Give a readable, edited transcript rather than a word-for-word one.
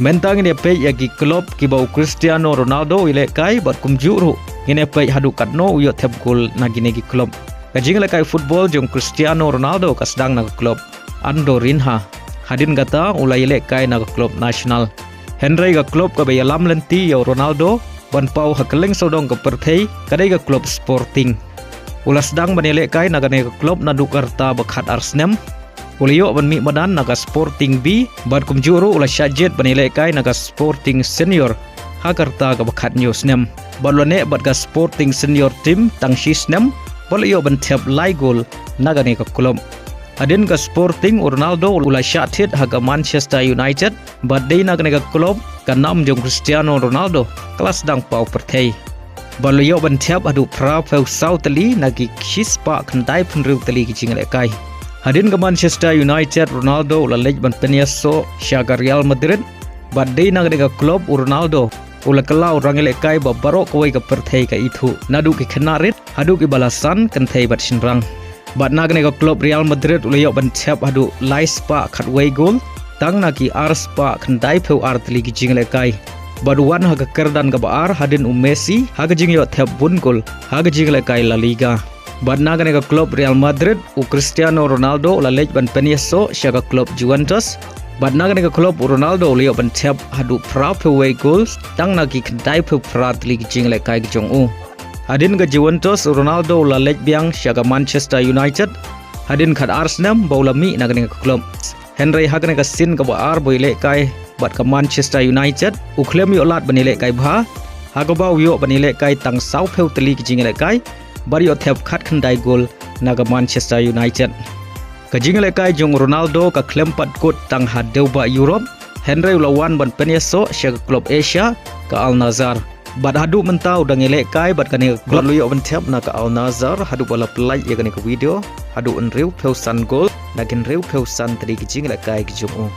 Mentang ini pe yagi klub kibau Cristiano Ronaldo ile kai bat kumjuru ini pe hadu katno uyo tep gol nagi klub. Kajing ile kai football jong Cristiano Ronaldo kasdang naga klub Andorinha. Hadin gata ulai ile kai naga klub nasional. Henry ga klub ka bayalam lenti yo Ronaldo ban pau hakeleng sodong ke perthei kadai ga klub Sporting. Ulas dang banele kai naga ne klub na Dukarta bakhat Arsenal. Uliyo ban mi madan naga Sporting B bad kumjuru ulas syajet banele kai naga Sporting Senior Hakarta ga bakhat Newsnem. Balone bad ga Sporting Senior team tang shisnem baliyo ban thep lai gol naga ne klub. Adin ga Sporting Ronaldo ulas syajet haga Manchester United bad dei naga ne klub kanam jong Cristiano Ronaldo kelas dang pau perthei. Baliyo ban thep adu pra peu sautali nagi khispa khandai phunriu tali ki jingle kai. Hadin ke Manchester United Ronaldo ula lej ban peniaso syaga Real Madrid badai nagre klub Ronaldo ula kelau rangile kai babaro koi ke perthei ka itu nadu ki khenarit hadu ki balasan kenthei bat sinrang bad nagre klub Real Madrid ula yo ban thep hadu laispa khatwei gol tang nagi arspa khandai peu artli ki jingle kai baduan haga kerdan ka baar hadin Messi haga jingyo thep bun gol haga jingle kai La Liga. Badnaga nega klub Real Madrid u Cristiano Ronaldo la lej ban peniaso syaga klub Juventus. Badnaga nega klub Ronaldo leo ban thep hadu pra peway goals tang nagi kendai pe prat lig jing le kai jong u. Hadin ga Juventus Ronaldo la lej biang syaga Manchester United. Hadin khat Arsenal baula mi naga nega klub. Henry haga nega sin ka baar boile kai bad ka Manchester United u klem yo lat banile kai bha. Haga bau yo banile kai tang sau peu teli jing le kai. Bariyo thep khat khandai gol naga Manchester United. Kajing lekai jong Ronaldo ka klempat kot tang hadeu ba Europe. Henry ulawan ban peniaso syaga klub Asia ka Al Nassr. Bad hadu mentau dang lekai bad kani klub luyo ban thep na ka Al Nassr hadu bala play ya kani ka video hadu enriu peusan gol nagin riu peusan tri kajing lekai ki jong